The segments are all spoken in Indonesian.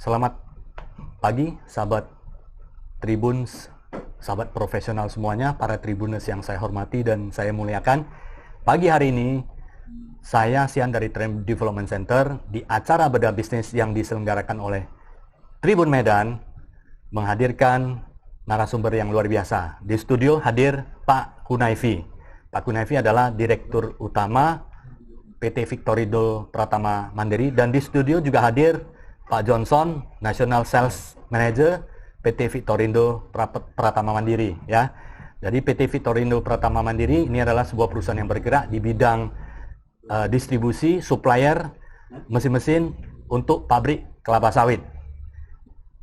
Selamat pagi, sahabat Tribuns, sahabat profesional semuanya, para Tribuners yang saya hormati dan saya muliakan. Pagi hari ini, saya Sian dari Trend Development Center di acara Bedah Bisnis yang diselenggarakan oleh Tribun Medan menghadirkan narasumber yang luar biasa. Di studio hadir Pak Kunaifi. Pak Kunaifi adalah Direktur Utama PT Victorindo Pratama Mandiri, dan di studio juga hadir Pak Johnson, National Sales Manager PT Victorindo Pratama Mandiri, ya. Jadi PT Victorindo Pratama Mandiri ini adalah sebuah perusahaan yang bergerak di bidang distribusi, supplier mesin-mesin untuk pabrik kelapa sawit.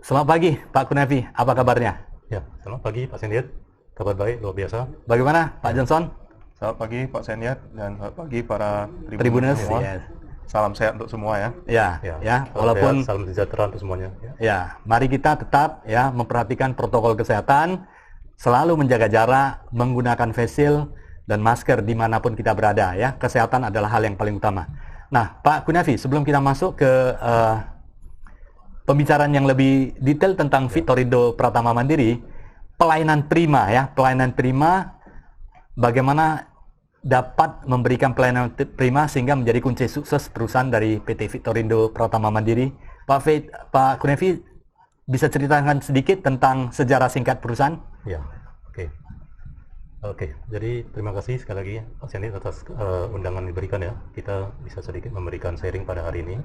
Selamat pagi Pak Kunaifi, apa kabarnya? Ya, selamat pagi Pak Sendiat. Kabar baik, luar biasa. Bagaimana Pak Johnson? Selamat pagi Pak Sendiat dan selamat pagi para Tribuners semua. yes. Salam sehat untuk semua ya. Ya, walaupun salam sejahtera untuk semuanya. ya, mari kita tetap ya memperhatikan protokol kesehatan, selalu menjaga jarak, menggunakan face shield dan masker dimanapun kita berada ya. Kesehatan adalah hal yang paling utama. Nah, Pak Kunaifi, sebelum kita masuk ke pembicaraan yang lebih detail tentang Victorindo Pratama Mandiri, pelayanan prima, bagaimana dapat memberikan pelayanan prima sehingga menjadi kunci sukses perusahaan dari PT Victorindo Pratama Mandiri. Pak Kunaifi, bisa ceritakan sedikit tentang sejarah singkat perusahaan? Ya, oke. Jadi terima kasih sekali lagi Pak Sendi atas undangan diberikan ya. Kita bisa sedikit memberikan sharing pada hari ini.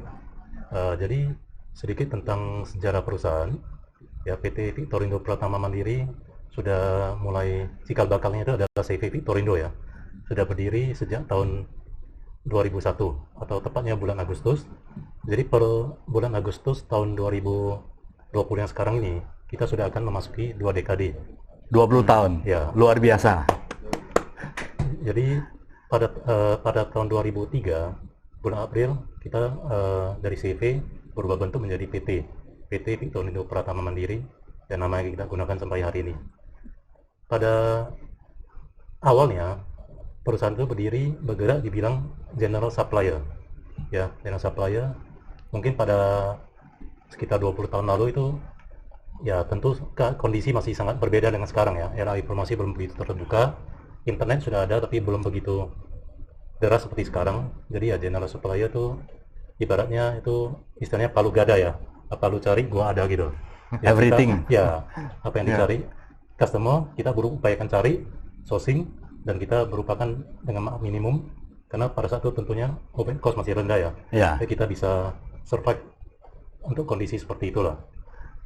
Jadi sedikit tentang sejarah perusahaan. Ya, PT Victorindo Pratama Mandiri sudah mulai cikal bakalnya itu adalah CV Victorindo ya. Sudah berdiri sejak tahun 2001 atau tepatnya bulan Agustus. Jadi per bulan Agustus tahun 2020 yang sekarang ini kita sudah akan memasuki 2 dekade. 20 tahun. Ya. Luar biasa. Jadi pada tahun 2003 bulan April kita dari CV berubah bentuk menjadi PT Victorindo Pratama Mandiri, dan nama yang kita gunakan sampai hari ini. Pada awalnya perusahaan itu bergerak di bidang general supplier. Ya, general supplier mungkin pada sekitar 20 tahun lalu itu ya tentu kondisi masih sangat berbeda dengan sekarang ya. Era informasi belum begitu terbuka, internet sudah ada tapi belum begitu deras seperti sekarang. Jadi ya general supplier itu ibaratnya itu istilahnya palu gada ya. Apa lu cari gua ada gitu. Ya, Everything. Apa yang dicari customer kita berupayakan cari, sourcing, dan kita berupakan dengan minimum, karena pada saat itu tentunya open cost masih rendah ya. Jadi kita bisa survive untuk kondisi seperti itulah.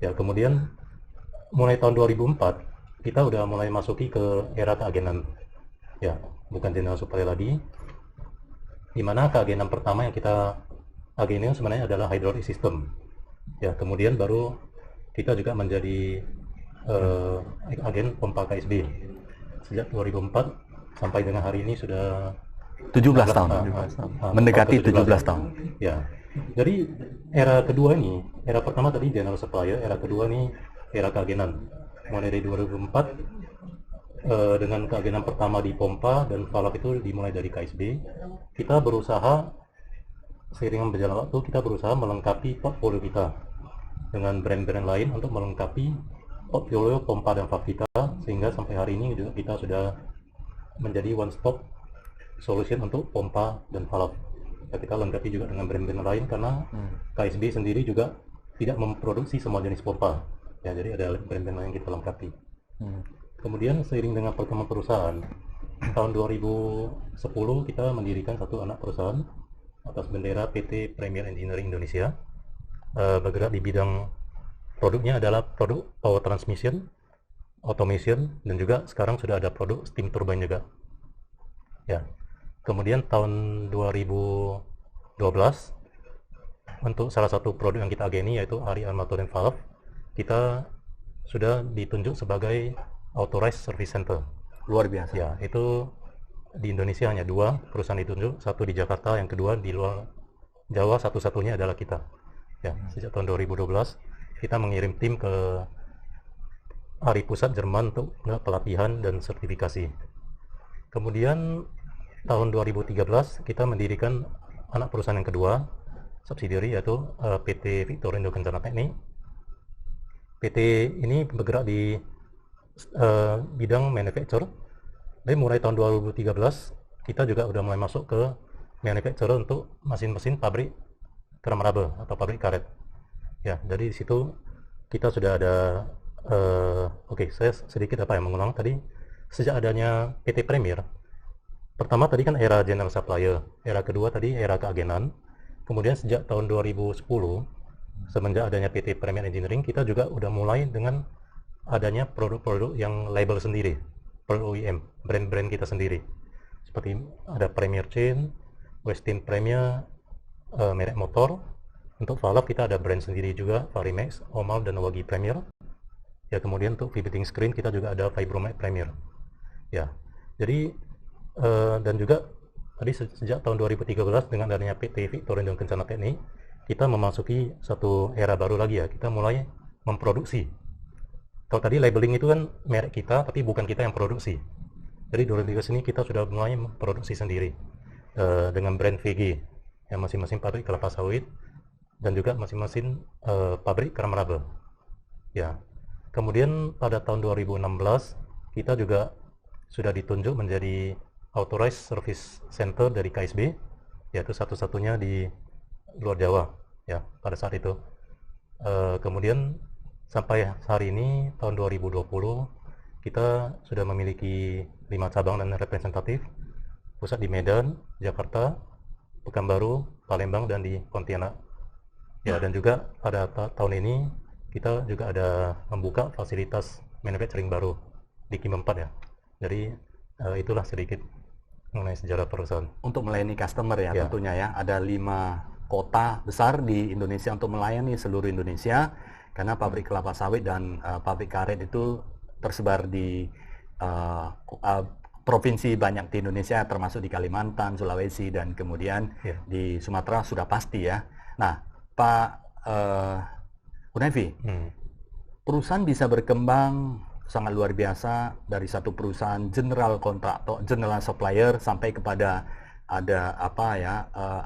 Ya, kemudian mulai tahun 2004 kita udah mulai masuki ke era keagenan. Ya, bukan general supplier lagi. Dimana keagenan pertama yang kita agenin sebenarnya adalah hydraulic system. Ya, kemudian baru kita juga menjadi agen pompa KSB. Sejak 2004 sampai dengan hari ini sudah 17 tahun. Mendekati 17 tahun. Ya. Jadi era kedua ini, era pertama tadi general supplier, era kedua ini era keagenan. Mulai dari 2004 dengan keagenan pertama di pompa dan valve itu dimulai dari KSB. Kita berusaha seiring berjalan waktu kita berusaha melengkapi portfolio kita dengan brand-brand lain untuk melengkapi portfolio pompa dan valve kita, sehingga sampai hari ini juga kita sudah menjadi one stop solution untuk pompa dan valve. Ya, kita lengkapi juga dengan brand-brand lain karena KSB sendiri juga tidak memproduksi semua jenis pompa. Ya, jadi ada brand-brand lain yang kita lengkapi. Kemudian seiring dengan perkembangan perusahaan, tahun 2010 kita mendirikan satu anak perusahaan atas bendera PT Premier Engineering Indonesia. Bergerak di bidang produknya adalah produk power transmission, automation, dan juga sekarang sudah ada produk steam turbine juga. Ya. Kemudian tahun 2012 untuk salah satu produk yang kita ageni yaitu Ari Armatur dan Valve, kita sudah ditunjuk sebagai Authorized Service Center. Luar biasa. Ya, itu di Indonesia hanya 2 perusahaan ditunjuk, satu di Jakarta, yang kedua di luar Jawa, satu-satunya adalah kita. Ya, sejak tahun 2012 kita mengirim tim ke ARI Pusat Jerman untuk pelatihan dan sertifikasi. Kemudian tahun 2013 kita mendirikan anak perusahaan yang kedua subsidiary yaitu PT Victorindo Kencana Teknik. PT ini bergerak di bidang manufacture. Jadi mulai tahun 2013 kita juga udah mulai masuk ke manufacturer untuk mesin-mesin pabrik keram raba atau pabrik karet. Ya, jadi di situ kita sudah ada saya sedikit mengulang tadi. Sejak adanya PT Premier, pertama tadi kan era general supplier, era kedua tadi era keagenan. Kemudian sejak tahun 2010 semenjak adanya PT Premier Engineering, kita juga udah mulai dengan adanya produk-produk yang label sendiri, produk OEM, brand-brand kita sendiri. Seperti ada Premier Chain, Westin Premier, merek motor. Untuk valve kita ada brand sendiri juga, Varimax, Omal, dan Wagi Premier. Ya, kemudian untuk vibrating screen kita juga ada Vibromax Premier. Ya, jadi dan juga tadi sejak tahun 2013 dengan adanya PT Victorindo Kencana Teknik, kita memasuki satu era baru lagi ya. Kita mulai memproduksi. Kalau tadi labeling itu kan merek kita, tapi bukan kita yang produksi. Jadi 2013 ini kita sudah mulai memproduksi sendiri dengan brand VG, yang masing-masing pabrik kelapa sawit dan juga masing-masing pabrik keram raba. Ya. Kemudian pada tahun 2016 kita juga sudah ditunjuk menjadi Authorized Service Center dari KSB, yaitu satu-satunya di luar Jawa ya pada saat itu. Kemudian sampai hari ini tahun 2020 kita sudah memiliki 5 cabang dan representatif, pusat di Medan, Jakarta, Pekanbaru, Palembang, dan di Pontianak. Ya, dan juga pada tahun ini kita juga ada membuka fasilitas manufacturing baru di Kim 4 ya. Jadi itulah sedikit mengenai sejarah perusahaan. Untuk melayani customer ya, Ya. tentunya ya. Ada 5 kota besar di Indonesia untuk melayani seluruh Indonesia, karena pabrik kelapa sawit dan pabrik karet itu tersebar di provinsi banyak di Indonesia, termasuk di Kalimantan, Sulawesi, dan kemudian Ya. di Sumatera sudah pasti ya. Nah, Pak Hunefi, perusahaan bisa berkembang sangat luar biasa dari satu perusahaan general kontraktor, general supplier sampai kepada ada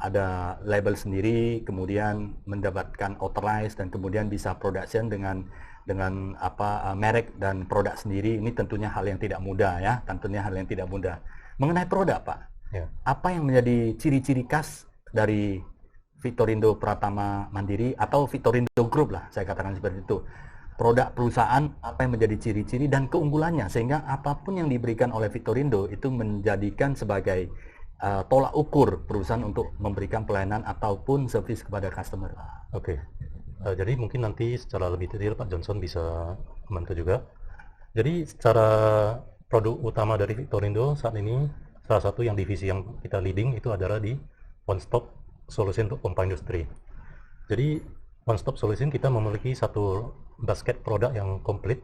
ada label sendiri, kemudian mendapatkan authorized dan kemudian bisa production dengan merek dan produk sendiri. Ini tentunya hal yang tidak mudah ya, tentunya hal yang tidak mudah. Mengenai produk, Pak, Ya. apa yang menjadi ciri-ciri khas dari Victorindo Pratama Mandiri atau Victorindo Group lah, saya katakan seperti itu. Produk perusahaan, apa yang menjadi ciri-ciri dan keunggulannya, sehingga apapun yang diberikan oleh Victorindo itu menjadikan sebagai tolak ukur perusahaan untuk memberikan pelayanan ataupun servis kepada customer. Oke. Jadi mungkin nanti secara lebih detail Pak Johnson bisa membantu juga. Jadi secara produk utama dari Victorindo saat ini, salah satu yang divisi yang kita leading itu adalah di One Stop Solution untuk pompa industri. Jadi One Stop Solution kita memiliki satu basket produk yang komplit,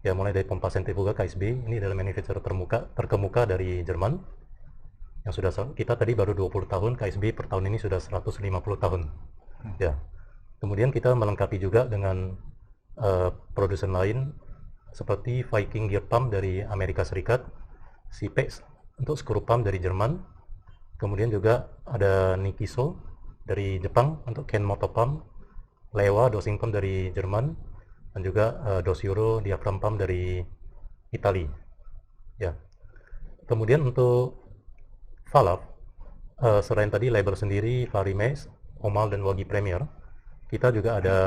ya mulai dari pompa sentrifuga KSB, ini adalah manufacturer terkemuka dari Jerman, yang sudah kita tadi baru 20 tahun, KSB per tahun ini sudah 150 tahun. Ya. Kemudian kita melengkapi juga dengan produsen lain seperti Viking Gear Pump dari Amerika Serikat, Sipex untuk screw pump dari Jerman, kemudian juga ada Nikiso dari Jepang untuk Ken Motor Pump, Lewa dosing pump dari Jerman, dan juga Dosiuro diaphragm pump dari Italia. Ya. Kemudian untuk valve, selain tadi label sendiri Varimax, Omal, dan Wagi Premier, kita juga ada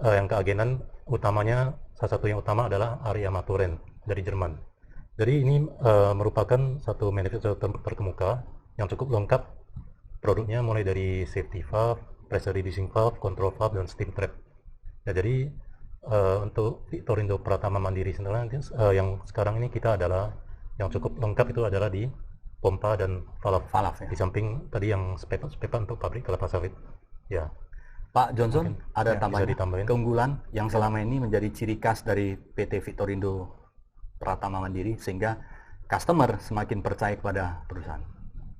yang keagenan utamanya, salah satu yang utama adalah Arya Maturen dari Jerman. Jadi ini merupakan satu manufacturer terkemuka yang cukup lengkap produknya, mulai dari safety valve, pressure reducing valve, control valve, dan steam trap. Ya, jadi untuk Victorindo Pratama Mandiri sendiri yang sekarang ini kita adalah yang cukup lengkap itu adalah di pompa dan valve ya. Di samping tadi yang spare untuk pabrik kelapa sawit. Ya. Pak Johnson, Mungkin, ada ya, tambahan bisa ditambahin. keunggulan yang selama ini menjadi ciri khas dari PT Victorindo Pratama Mandiri sehingga customer semakin percaya kepada perusahaan.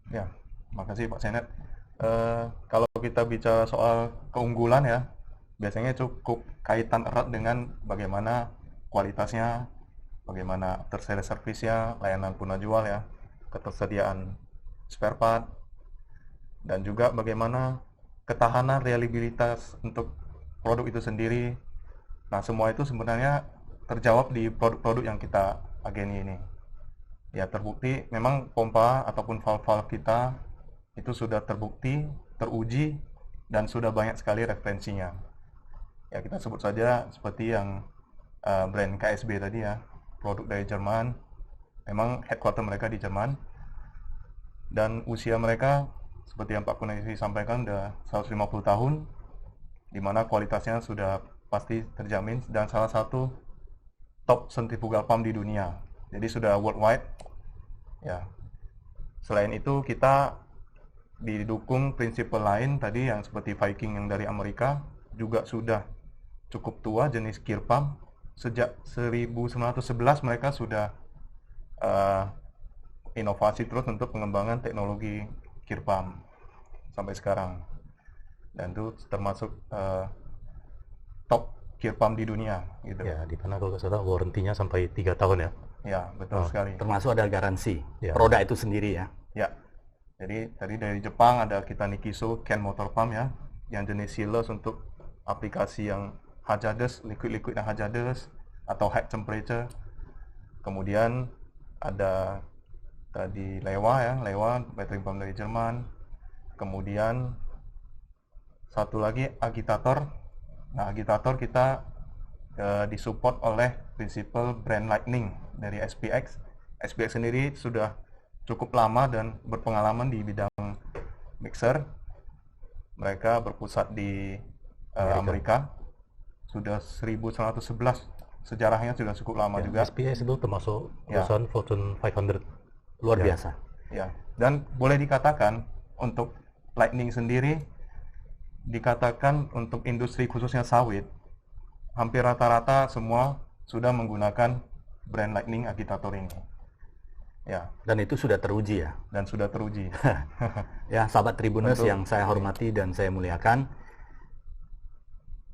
Ya, makasih Pak Senet. Kalau kita bicara soal keunggulan ya, biasanya cukup kaitan erat dengan bagaimana kualitasnya, bagaimana after-sales service-nya, layanan punah jual ya, ketersediaan spare part, dan juga bagaimana ketahanan, reliabilitas untuk produk itu sendiri. Nah, semua itu sebenarnya terjawab di produk-produk yang kita ageni ini. Ya, terbukti memang pompa ataupun valve-valve kita itu sudah terbukti, teruji, dan sudah banyak sekali referensinya. Ya, kita sebut saja seperti yang brand KSB tadi ya, produk dari Jerman. Memang headquarter mereka di Jerman, dan usia mereka seperti yang Pak Kunesi sampaikan udah 150 tahun, di mana kualitasnya sudah pasti terjamin, dan salah satu top centrifugal pump di dunia. Jadi sudah worldwide. Ya. Selain itu kita didukung prinsipal lain tadi yang seperti Viking yang dari Amerika, juga sudah cukup tua jenis gear pump. Sejak 1911 mereka sudah inovasi terus untuk pengembangan teknologi gear pump sampai sekarang, dan itu termasuk top gear pump di dunia gitu. Ya, di mana kalau nggak salah warrantinya sampai 3 tahun ya. Ya, betul sekali. Termasuk ada garansi Ya. produk itu sendiri ya. Ya, jadi tadi dari Jepang ada kita Nikiso Ken Motor Pump ya, yang jenis sealers untuk aplikasi yang hazardous, liquid yang hazardous atau high temperature. Kemudian ada tadi Lewa battery pump dari Jerman. Kemudian satu lagi agitator. Nah, agitator kita disupport oleh prinsipal brand Lightning dari SPX. SPX sendiri sudah cukup lama dan berpengalaman di bidang mixer. Mereka berpusat di Amerika. Sudah 1911. Sejarahnya sudah cukup lama Ya, juga. SPS itu termasuk Ya. perusahaan Fortune 500. Luar Ya. biasa. Ya, dan boleh dikatakan untuk Lightning sendiri, dikatakan untuk industri khususnya sawit, hampir rata-rata semua sudah menggunakan brand Lightning agitator ini. Ya, Dan itu sudah teruji ya. dan sudah teruji. Ya, sahabat Tribuners Betul. yang saya hormati dan saya muliakan,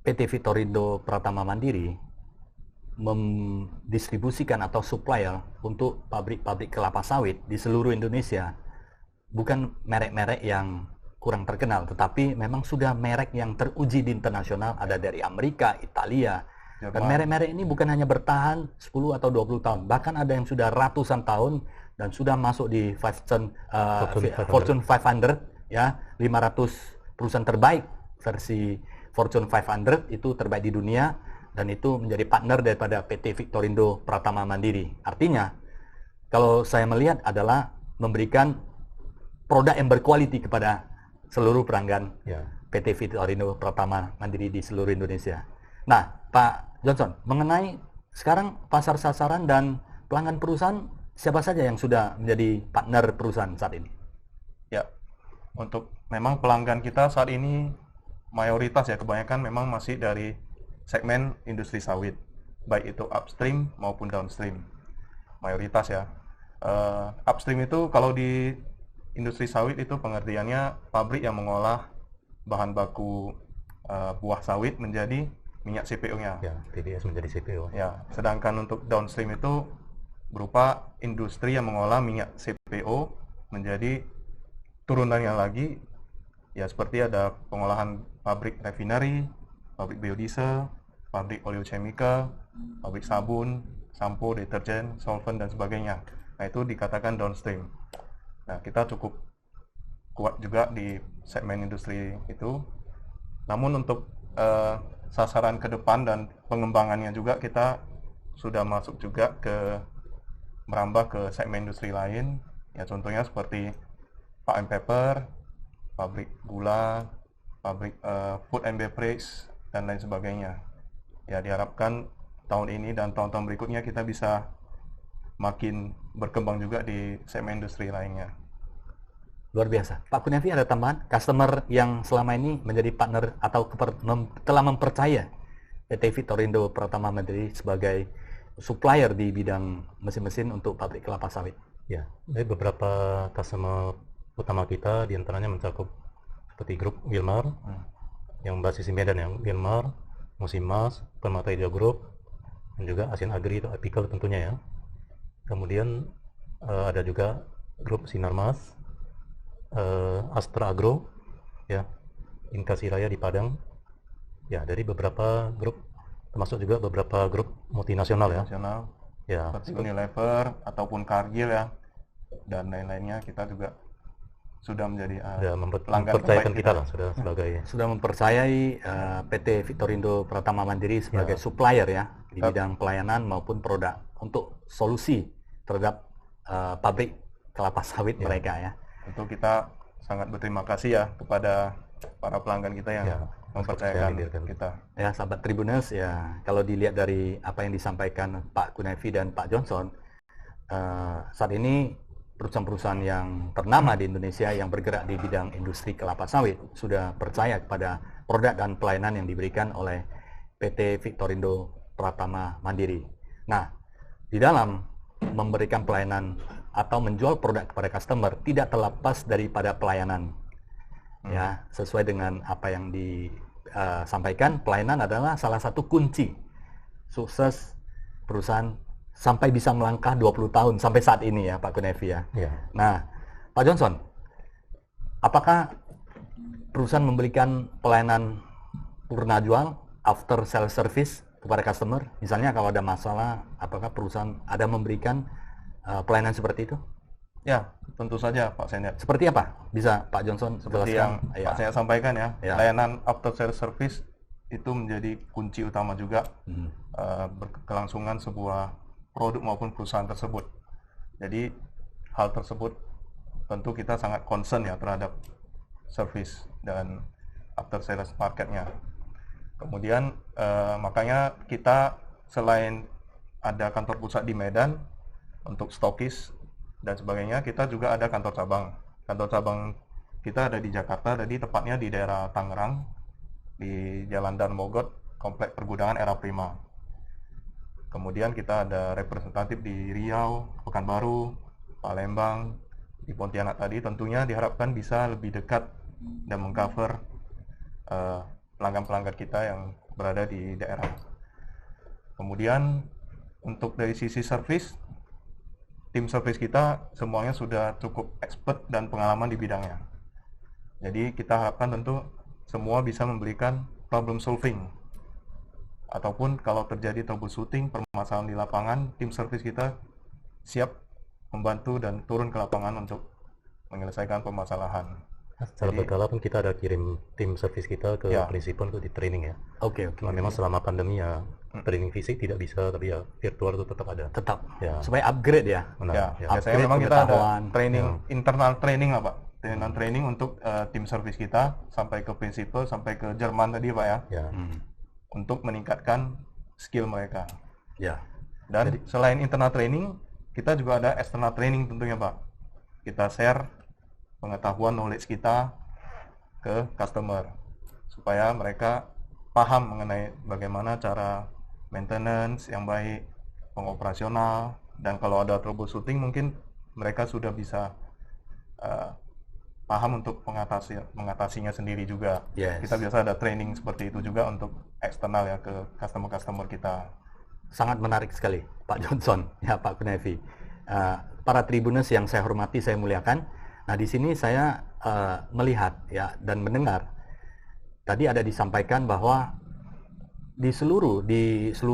PT Vitorindo Pratama Mandiri mendistribusikan atau supplier untuk pabrik-pabrik kelapa sawit di seluruh Indonesia. Bukan merek-merek yang kurang terkenal, tetapi memang sudah merek yang teruji di internasional, ada dari Amerika, Italia. Dan Jerman. merek-merek ini bukan hanya bertahan 10 atau 20 tahun, bahkan ada yang sudah ratusan tahun dan sudah masuk di Fortune 500 ya, 500 perusahaan terbaik versi Fortune 500 itu terbaik di dunia, dan itu menjadi partner daripada PT Vitorindo Pratama Mandiri. Artinya, kalau saya melihat adalah memberikan produk yang berkualitas kepada seluruh pelanggan Ya. PT Vitorindo Pratama Mandiri di seluruh Indonesia. Nah, Pak Johnson, mengenai sekarang pasar sasaran dan pelanggan perusahaan, siapa saja yang sudah menjadi partner perusahaan saat ini? Ya, untuk memang pelanggan kita saat ini mayoritas ya, kebanyakan memang masih dari segmen industri sawit, baik itu upstream maupun downstream. Mayoritas ya. Upstream itu kalau di industri sawit itu pengertiannya pabrik yang mengolah bahan baku buah sawit menjadi minyak CPO-nya. Ya, TBS menjadi CPO. Ya, sedangkan untuk downstream itu berupa industri yang mengolah minyak CPO menjadi turunannya lagi, ya seperti ada pengolahan pabrik refinery, pabrik biodiesel, pabrik oleochemical, pabrik sabun, sampo, deterjen, solvent, dan sebagainya. Nah, itu dikatakan downstream. Nah, kita cukup kuat juga di segmen industri itu. Namun untuk sasaran ke depan dan pengembangannya juga kita sudah masuk juga merambah ke segmen industri lain. Ya, contohnya seperti Pak Pepper, pabrik gula, pabrik food and beverage, dan lain sebagainya. Ya, diharapkan tahun ini dan tahun-tahun berikutnya kita bisa makin berkembang juga di segmen industri lainnya. Luar biasa. Pak Kunevi, ada tambahan? Customer yang selama ini menjadi partner atau telah mempercaya PT Vitorindo Pratama Mandiri sebagai supplier di bidang mesin-mesin untuk pabrik kelapa sawit. Ya, dari beberapa customer utama kita diantaranya mencakup seperti grup Wilmar yang basis di Medan, yang Wilmar, Musimas, Permata Hijau Group, dan juga Asian Agri itu Apical tentunya ya. Kemudian ada juga grup Sinarmas, Astra Agro, ya, Inkasi Raya di Padang, ya dari beberapa grup, termasuk juga beberapa grup multinasional ya. nasional Ya, seperti Unilever ataupun Cargill ya, dan lain-lainnya. Kita juga sudah menjadi sudah pelanggan mempercayakan terbaik kita lah sudah sebagai Sudah mempercayai PT Victorindo Pratama Mandiri sebagai supplier ya di bidang pelayanan maupun produk untuk solusi terhadap pabrik kelapa sawit mereka ya. Tentu kita sangat berterima kasih ya kepada para pelanggan kita yang mempercayakan kita. Ya, sahabat Tribuners, ya kalau dilihat dari apa yang disampaikan Pak Kunevi dan Pak Johnson, saat ini perusahaan-perusahaan yang ternama di Indonesia yang bergerak di bidang industri kelapa sawit sudah percaya kepada produk dan pelayanan yang diberikan oleh PT Victorindo Pratama Mandiri. Nah, di dalam memberikan pelayanan atau menjual produk kepada customer tidak terlepas daripada pelayanan. Ya, sesuai dengan apa yang disampaikan, pelayanan adalah salah satu kunci sukses perusahaan sampai bisa melangkah 20 tahun sampai saat ini ya Pak Kunevi ya. Nah, Pak Johnson, apakah perusahaan memberikan pelayanan purna jual after sales service kepada customer? Misalnya kalau ada masalah, apakah perusahaan ada memberikan pelayanan seperti itu? Ya, tentu saja Pak Senet. Seperti apa? Bisa Pak Johnson Seperti yang jelaskan? Pak Senet sampaikan ya, layanan after sales service itu menjadi kunci utama juga berkelangsungan sebuah produk maupun perusahaan tersebut. Jadi hal tersebut tentu kita sangat concern ya terhadap service dan after sales marketnya. Kemudian makanya kita selain ada kantor pusat di Medan untuk stokis dan sebagainya, kita juga ada kantor cabang. Kantor cabang kita ada di Jakarta, jadi tepatnya di daerah Tangerang, di Jalan Dan Mogot, Komplek Pergudangan Era Prima. Kemudian kita ada representatif di Riau, Pekanbaru, Palembang, di Pontianak tadi. Tentunya diharapkan bisa lebih dekat dan mengcover pelanggan-pelanggan kita yang berada di daerah. Kemudian untuk dari sisi service, tim service kita semuanya sudah cukup expert dan pengalaman di bidangnya. Jadi kita harapkan tentu semua bisa memberikan problem solving, ataupun kalau terjadi troubleshooting permasalahan di lapangan, tim service kita siap membantu dan turun ke lapangan untuk menyelesaikan permasalahan. Secara berkala pun kita ada kirim tim service kita ke prinsipal untuk di training ya. Oke. Memang selama pandemi ya training fisik tidak bisa, tapi ya virtual itu tetap ada. Tetap. Ya. Supaya upgrade ya. Benar. Biasanya memang kita ada training, internal training lah Pak. Internal training untuk tim service kita sampai ke prinsipal, sampai ke Jerman tadi Pak ya. Untuk meningkatkan skill mereka. Ya. Dan selain internal training, kita juga ada external training tentunya Pak. Kita share pengetahuan knowledge kita ke customer supaya mereka paham mengenai bagaimana cara maintenance yang baik, pengoperasional, dan kalau ada troubleshooting mungkin mereka sudah bisa paham untuk mengatasinya sendiri juga. Kita biasa ada training seperti itu juga untuk eksternal ya ke customer kita. Sangat menarik sekali Pak Johnson ya Pak Kunevi. Para Tribuners yang saya hormati, saya muliakan. Nah, di sini saya melihat ya dan mendengar tadi ada disampaikan bahwa di seluruh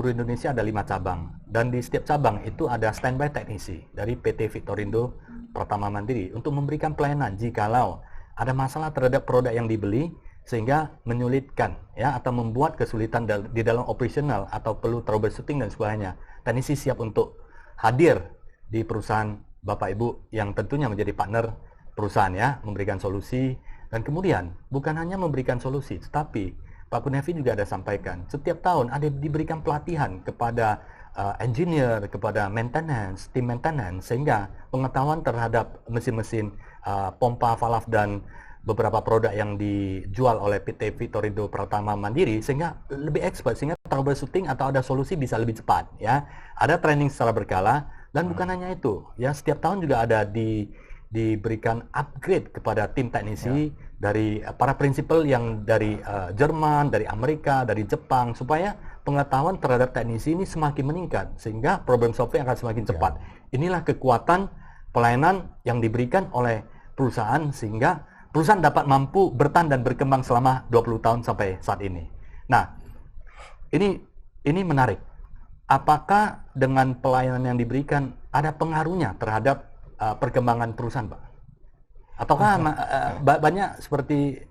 Indonesia ada 5 cabang, dan di setiap cabang itu ada standby teknisi dari PT Victorindo Pratama Mandiri untuk memberikan pelayanan jikalau ada masalah terhadap produk yang dibeli sehingga menyulitkan ya atau membuat kesulitan di dalam operasional atau perlu troubleshooting dan sebagainya. Teknisi siap untuk hadir di perusahaan Bapak Ibu yang tentunya menjadi partner perusahaan ya, memberikan solusi. Dan kemudian bukan hanya memberikan solusi, tetapi Pak Kunevi juga ada sampaikan setiap tahun ada diberikan pelatihan kepada engineer, kepada maintenance, tim maintenance, sehingga pengetahuan terhadap mesin-mesin pompa, valve, dan beberapa produk yang dijual oleh PT Victorindo Pratama Mandiri sehingga lebih expert, sehingga troubleshooting atau ada solusi bisa lebih cepat ya. Ada training secara berkala, dan bukan hanya itu ya, setiap tahun juga ada diberikan upgrade kepada tim teknisi dari para prinsipal yang dari Jerman, dari Amerika, dari Jepang, supaya pengetahuan terhadap teknisi ini semakin meningkat sehingga problem solving akan semakin cepat. Inilah kekuatan pelayanan yang diberikan oleh perusahaan sehingga perusahaan dapat mampu bertahan dan berkembang selama 20 tahun sampai saat ini. Nah, ini menarik. Apakah dengan pelayanan yang diberikan ada pengaruhnya terhadap perkembangan perusahaan, Pak? Ataukah banyak seperti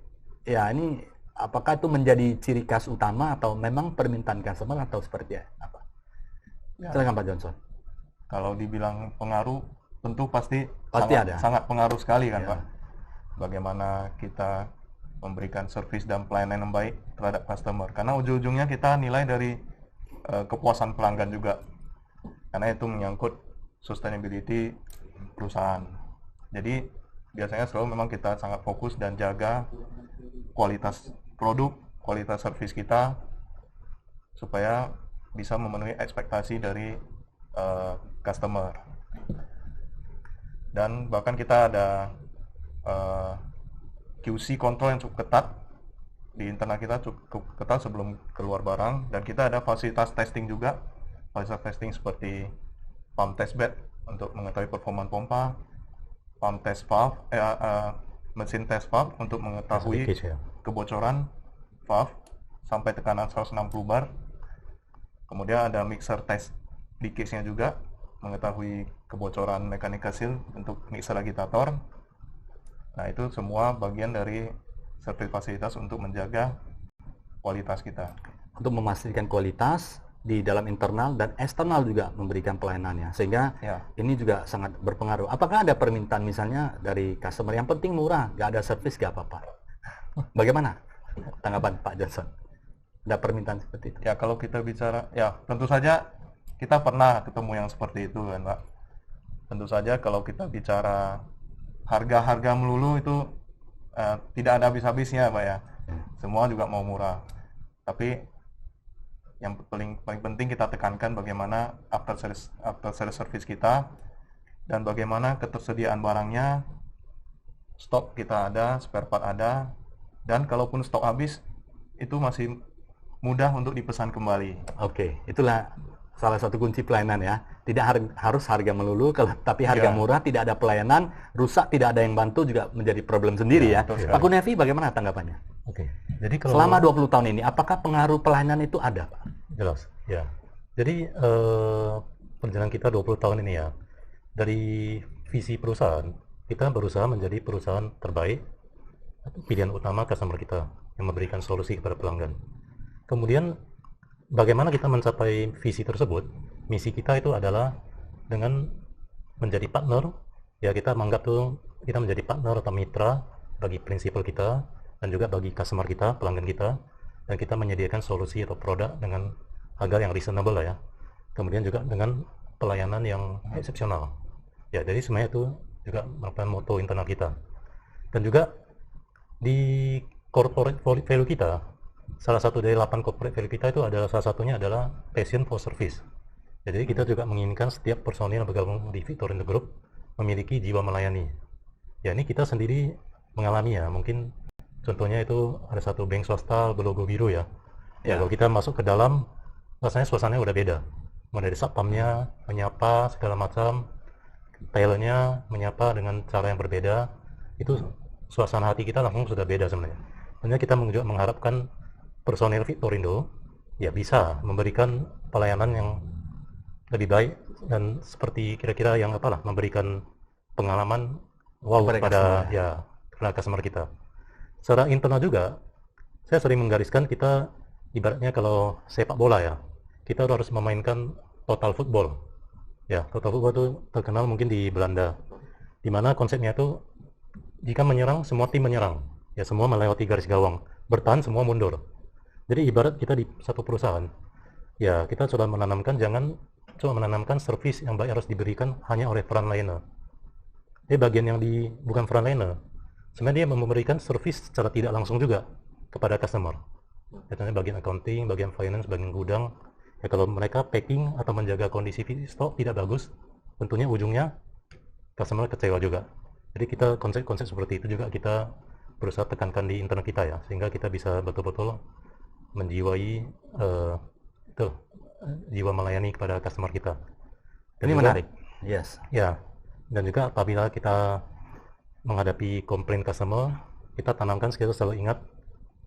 ya ini apakah itu menjadi ciri khas utama atau memang permintaan customer atau seperti apa? Ya. Silakan Pak Johnson. Kalau dibilang pengaruh, tentu pasti ada. sangat pengaruh sekali kan Ya. Pak. Bagaimana kita memberikan servis dan pelayanan yang baik terhadap customer. Karena ujung-ujungnya kita nilai dari kepuasan pelanggan juga. Karena itu menyangkut sustainability perusahaan. Jadi biasanya selalu memang kita sangat fokus dan jaga kualitas produk, kualitas servis kita supaya bisa memenuhi ekspektasi dari customer. Dan bahkan kita ada QC control yang cukup ketat di internal kita, cukup ketat sebelum keluar barang, dan kita ada fasilitas testing juga, fasilitas testing seperti pump test bed untuk mengetahui performa pompa, pump test valve, mesin test valve untuk mengetahui kebocoran valve sampai tekanan 160 bar. Kemudian ada mixer test leakage-nya juga, mengetahui kebocoran mechanical seal untuk mixer agitator. Nah, itu semua bagian dari servis fasilitas untuk menjaga kualitas kita. Untuk memastikan kualitas di dalam internal dan eksternal juga memberikan pelayanannya, sehingga ini juga sangat berpengaruh. Apakah ada permintaan misalnya dari customer yang penting murah, nggak ada servis nggak apa-apa? Bagaimana tanggapan Pak Johnson? Ada permintaan seperti itu? Ya, kalau kita bicara, ya tentu saja kita pernah ketemu yang seperti itu kan Pak. Tentu saja kalau kita bicara harga-harga melulu itu tidak ada habis-habisnya Pak ya. Semua juga mau murah. Tapi yang paling penting kita tekankan bagaimana after sales service kita dan bagaimana ketersediaan barangnya, stok kita ada, spare part ada, dan kalaupun stok habis itu masih mudah untuk dipesan kembali. Oke, itulah salah satu kunci pelayanan ya. Tidak harus harga melulu, tapi harga murah, tidak ada pelayanan, rusak, tidak ada yang bantu juga menjadi problem sendiri ya. Pak Gunevi, bagaimana tanggapannya? Oke. Jadi kalau selama 20 tahun ini, apakah pengaruh pelayanan itu ada, Pak? Jelas, ya. Jadi perjalanan kita 20 tahun ini ya, dari visi perusahaan, kita berusaha menjadi perusahaan terbaik, pilihan utama customer kita, yang memberikan solusi kepada pelanggan. Kemudian bagaimana kita mencapai visi tersebut? Misi kita itu adalah dengan menjadi partner, ya kita menganggap tuh kita menjadi partner atau mitra bagi prinsipal kita dan juga bagi customer kita, pelanggan kita, dan kita menyediakan solusi atau produk dengan harga yang reasonable lah ya. Kemudian juga dengan pelayanan yang eksepsional. Ya, jadi semuanya itu juga merupakan moto internal kita. Dan juga di corporate value kita, salah satu dari 8 corporate value kita itu adalah salah satunya adalah passion for service. Jadi kita juga menginginkan setiap personil yang bergabung di Victorindo Group memiliki jiwa melayani. Ya, ini kita sendiri mengalami ya, mungkin contohnya itu ada satu bank swasta berlogo biru ya. Ya, kalau kita masuk ke dalam, rasanya suasananya udah beda. Mulai dari satpamnya menyapa segala macam, tellernya menyapa dengan cara yang berbeda. Itu suasana hati kita langsung sudah beda sebenarnya. Sebenarnya kita juga mengharapkan personil Victorindo ya bisa memberikan pelayanan yang lebih baik dan seperti kira-kira yang apalah, memberikan pengalaman wow kepada customer kita. Secara internal juga saya sering menggariskan kita ibaratnya kalau sepak bola ya, kita harus memainkan total football. Ya, total football itu terkenal mungkin di Belanda, di mana konsepnya itu jika menyerang semua tim menyerang, ya semua melewati garis gawang, bertahan semua mundur. Jadi ibarat kita di satu perusahaan, ya kita coba menanamkan servis yang baik harus diberikan hanya oleh frontliner. Jadi bagian yang bukan frontliner, sebenarnya dia memberikan servis secara tidak langsung juga kepada customer. Contohnya bagian accounting, bagian finance, bagian gudang. Ya kalau mereka packing atau menjaga kondisi stok tidak bagus, tentunya ujungnya customer kecewa juga. Jadi kita konsep-konsep seperti itu juga kita berusaha tekankan di internal kita ya, sehingga kita bisa betul-betul menjiwai jiwa melayani kepada customer kita. Dan ini juga, menarik. Yes. Ya, dan juga apabila kita menghadapi komplain customer, kita tanamkan, kita selalu ingat,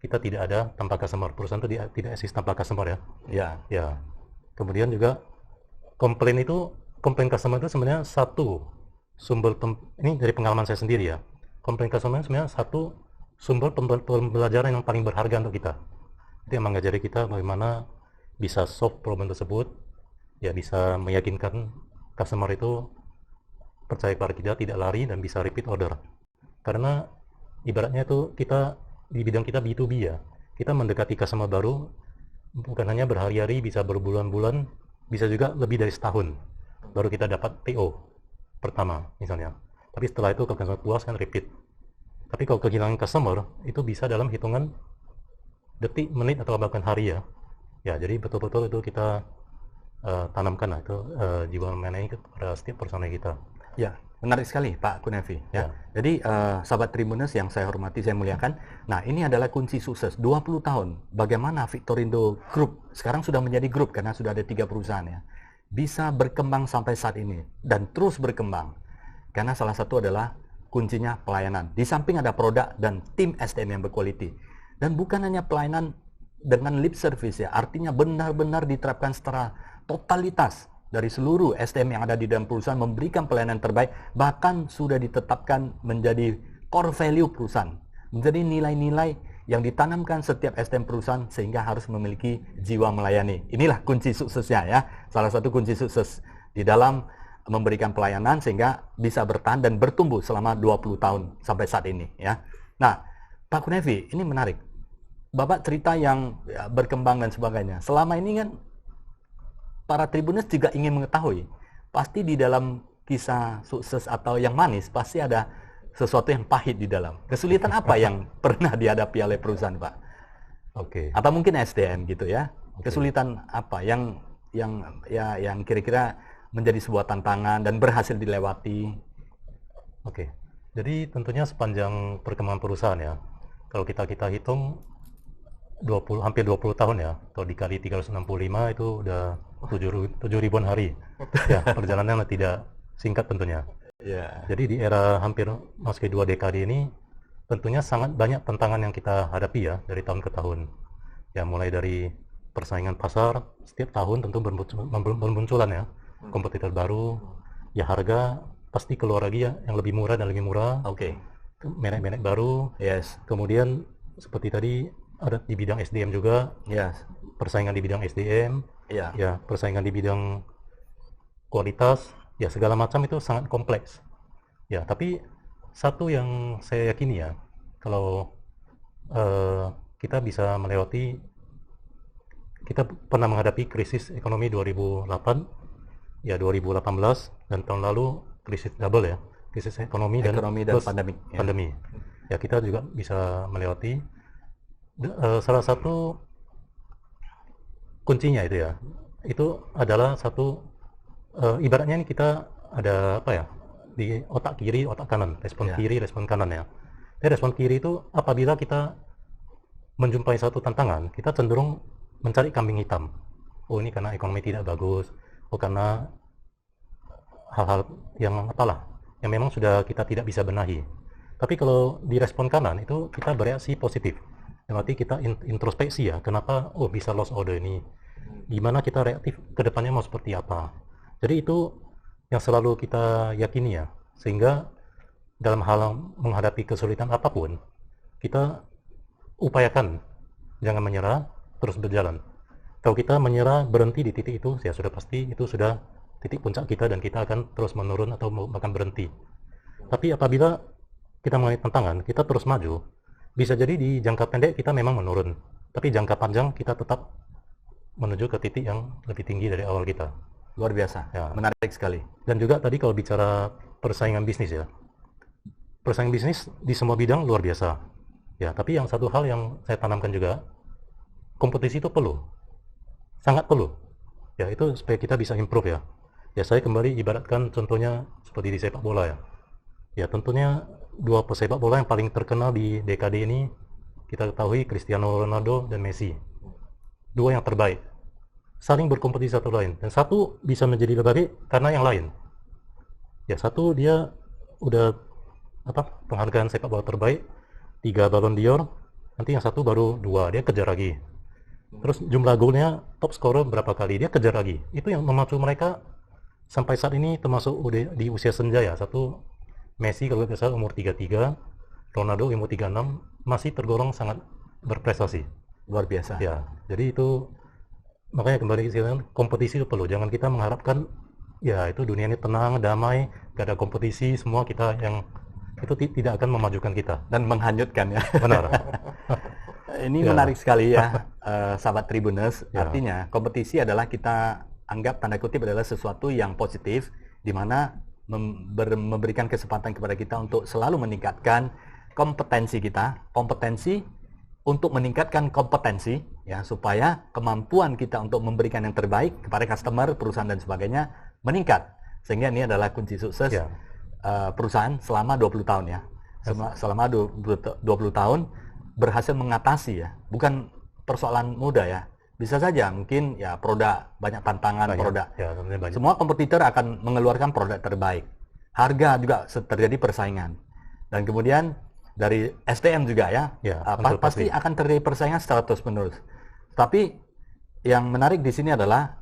kita tidak ada tanpa customer. Perusahaan itu tidak eksis tanpa customer ya. Ya. Ya. Kemudian juga komplain customer itu sebenarnya satu sumber ini dari pengalaman saya sendiri ya. Komplain customer sebenarnya satu sumber pembelajaran yang paling berharga untuk kita. Itu yang mengajari kita bagaimana bisa solve problem tersebut, ya bisa meyakinkan customer itu percaya kepada kita, tidak lari dan bisa repeat order. Karena ibaratnya itu kita di bidang kita B2B ya, kita mendekati customer baru bukan hanya berhari-hari, bisa berbulan-bulan, bisa juga lebih dari setahun baru kita dapat PO pertama misalnya. Tapi setelah itu kalau customer puas kan repeat. Tapi kalau kehilangan customer itu bisa dalam hitungan detik, menit atau bahkan hari ya. Ya, jadi betul-betul itu kita tanamkan lah itu jiwa manajemen kepada setiap personel kita. Ya, menarik sekali Pak Kunevi. Ya. Jadi sahabat Tribuners yang saya hormati, saya muliakan. Nah, ini adalah kunci sukses 20 tahun. Bagaimana Victorindo Group sekarang sudah menjadi grup karena sudah ada 3 perusahaan ya. Bisa berkembang sampai saat ini dan terus berkembang. Karena salah satu adalah kuncinya pelayanan. Di samping ada produk dan tim SDM yang berkualitas. Dan bukan hanya pelayanan dengan lip service ya, artinya benar-benar diterapkan secara totalitas. Dari seluruh SDM yang ada di dalam perusahaan memberikan pelayanan terbaik, bahkan sudah ditetapkan menjadi core value perusahaan, menjadi nilai-nilai yang ditanamkan setiap SDM perusahaan sehingga harus memiliki jiwa melayani. Inilah kunci suksesnya ya, salah satu kunci sukses di dalam memberikan pelayanan sehingga bisa bertahan dan bertumbuh selama 20 tahun sampai saat ini ya. Nah, Pak Kunevi, ini menarik. Bapak cerita yang ya, berkembang dan sebagainya. Selama ini kan para Tribuners juga ingin mengetahui, pasti di dalam kisah sukses atau yang manis, pasti ada sesuatu yang pahit di dalam. Kesulitan apa yang pernah dihadapi oleh perusahaan, Pak? Oke. Atau mungkin SDM gitu ya. Kesulitan apa yang kira-kira menjadi sebuah tantangan dan berhasil dilewati? Oke. Jadi tentunya sepanjang perkembangan perusahaan ya, kalau kita hitung hampir 20 tahun ya, kalau dikali 365 itu udah 7 ribuan hari ya, perjalanan tidak singkat tentunya. Yeah. Jadi di era hampir memasuki 2 dekade ini tentunya sangat banyak tantangan yang kita hadapi ya dari tahun ke tahun ya, mulai dari persaingan pasar setiap tahun tentu bermunculan ya kompetitor baru ya, harga pasti keluar lagi ya yang lebih murah dan lebih murah. Oke. Merek-merek baru. Yes. Kemudian seperti tadi ada di bidang SDM juga. Yes. Persaingan di bidang SDM. Yeah. Ya, persaingan di bidang kualitas. Ya, segala macam itu sangat kompleks. Ya, tapi satu yang saya yakini ya, kalau kita bisa melewati, kita pernah menghadapi krisis ekonomi 2008, ya 2018, dan tahun lalu krisis double ya, krisis ekonomi dan pandemi. Pandemi. Ya, kita juga bisa melewati. Salah satu kuncinya itu ya, itu adalah satu ibaratnya ini kita ada apa ya, di otak kiri, otak kanan, respon kiri, respon kanan ya. Jadi respon kiri itu apabila kita menjumpai satu tantangan, kita cenderung mencari kambing hitam. Oh, ini karena ekonomi tidak bagus, oh karena hal-hal yang apalah, yang memang sudah kita tidak bisa benahi. Tapi kalau di respon kanan itu kita bereaksi positif. Berarti kita introspeksi ya, kenapa oh bisa loss order ini, gimana kita reaktif ke depannya mau seperti apa. Jadi itu yang selalu kita yakini ya, sehingga dalam hal menghadapi kesulitan apapun, kita upayakan jangan menyerah, terus berjalan. Kalau kita menyerah, berhenti di titik itu, ya sudah pasti itu sudah titik puncak kita dan kita akan terus menurun atau bahkan berhenti. Tapi apabila kita mengalami tantangan, kita terus maju, bisa jadi di jangka pendek kita memang menurun, tapi jangka panjang kita tetap menuju ke titik yang lebih tinggi dari awal kita. Luar biasa, ya. Menarik sekali. Dan juga tadi kalau bicara persaingan bisnis ya, persaingan bisnis di semua bidang luar biasa. Ya, tapi yang satu hal yang saya tanamkan juga, kompetisi itu perlu, sangat perlu. Ya, itu supaya kita bisa improve ya. Ya, saya kembali ibaratkan contohnya seperti di sepak bola ya. Ya, tentunya dua pesepak bola yang paling terkenal di dekade ini kita ketahui Cristiano Ronaldo dan Messi. Dua yang terbaik. Saling berkompetisi satu lain, dan satu bisa menjadi lebih baik karena yang lain. Ya, satu dia udah penghargaan sepak bola terbaik, 3 Ballon d'Or, nanti yang satu baru 2, dia kejar lagi. Terus jumlah golnya top scorer berapa kali, dia kejar lagi. Itu yang memacu mereka sampai saat ini, termasuk di usia senja ya. Satu Messi kalau tidak salah umur 33, Ronaldo umur 36, masih tergolong sangat berprestasi. Luar biasa. Ya, jadi itu makanya kembali ke sini, kompetisi itu perlu. Jangan kita mengharapkan ya itu dunia ini tenang, damai, gak ada kompetisi, semua kita yang itu tidak akan memajukan kita. Dan menghanyutkan ya. Benar. Ini Ya. menarik sekali ya, sahabat Tribuners. Ya. Artinya kompetisi adalah kita anggap tanda kutip adalah sesuatu yang positif, di mana memberikan kesempatan kepada kita untuk selalu meningkatkan kompetensi kita, kompetensi untuk meningkatkan kompetensi, ya, supaya kemampuan kita untuk memberikan yang terbaik kepada customer, perusahaan dan sebagainya meningkat. Sehingga ini adalah kunci sukses Ya. perusahaan selama 20 tahun ya. Selama 20 tahun berhasil mengatasi ya. Bukan persoalan mudah ya. Bisa saja mungkin ya produk banyak tantangan, Banyak. produk. Ya, sebenarnya banyak. Semua kompetitor akan mengeluarkan produk terbaik. Harga juga terjadi persaingan. Dan kemudian dari SDM juga ya, Ya, pasti akan terjadi persaingan secara terus-menerus. Tapi yang menarik di sini adalah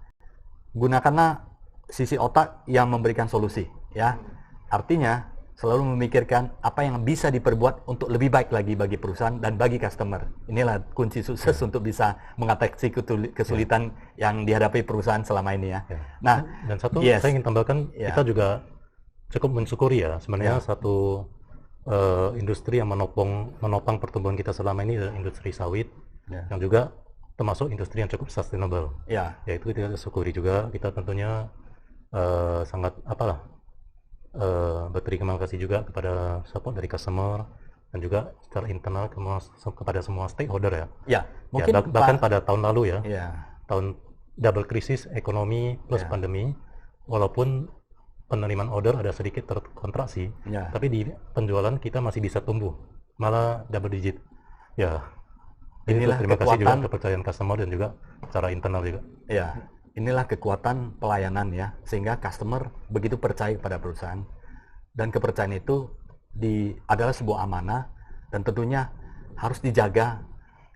gunakanlah sisi otak yang memberikan solusi ya. Artinya selalu memikirkan apa yang bisa diperbuat untuk lebih baik lagi bagi perusahaan dan bagi customer. Inilah kunci sukses untuk bisa mengatasi kesulitan yang dihadapi perusahaan selama ini ya. Ya. Nah, Dan satu yes. saya ingin tambahkan, Ya. kita juga cukup mensyukuri ya sebenarnya Ya. satu industri yang menopang pertumbuhan kita selama ini adalah industri sawit, Ya. yang juga termasuk industri yang cukup sustainable. Ya, Ya itu kita syukuri juga, kita tentunya sangat berterima kasih juga kepada support dari customer dan juga secara internal kepada semua stakeholder ya. ya. Mungkin Ya, bahkan Pak, pada tahun lalu ya, ya, tahun double krisis ekonomi plus Ya. pandemi, walaupun penerimaan order ada sedikit terkontraksi, ya. tapi di penjualan kita masih bisa tumbuh, malah double digit. Ya, Inilah terima kasih juga kekuatan- kepercayaan customer dan juga secara internal juga. Ya, inilah kekuatan pelayanan ya, sehingga customer begitu percaya pada perusahaan, dan kepercayaan itu adalah sebuah amanah dan tentunya harus dijaga,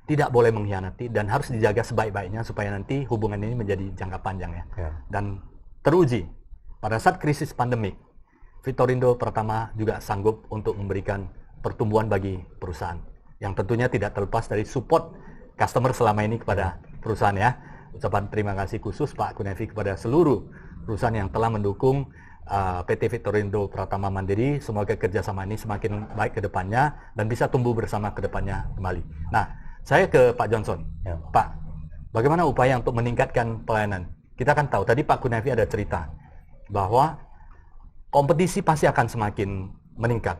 tidak boleh mengkhianati dan harus dijaga sebaik-baiknya supaya nanti hubungan ini menjadi jangka panjang ya. Ya. Dan teruji pada saat krisis pandemik, Vitorindo Pratama juga sanggup untuk memberikan pertumbuhan bagi perusahaan yang tentunya tidak terlepas dari support customer selama ini kepada perusahaan ya. Ucapan terima kasih khusus Pak Kunevi kepada seluruh perusahaan yang telah mendukung PT Vitorindo Pratama Mandiri. Semoga kerjasama ini semakin baik ke depannya dan bisa tumbuh bersama ke depannya kembali. Nah, saya ke Pak Johnson. Ya. Pak, bagaimana upaya untuk meningkatkan pelayanan? Kita kan tahu, tadi Pak Kunevi ada cerita bahwa kompetisi pasti akan semakin meningkat.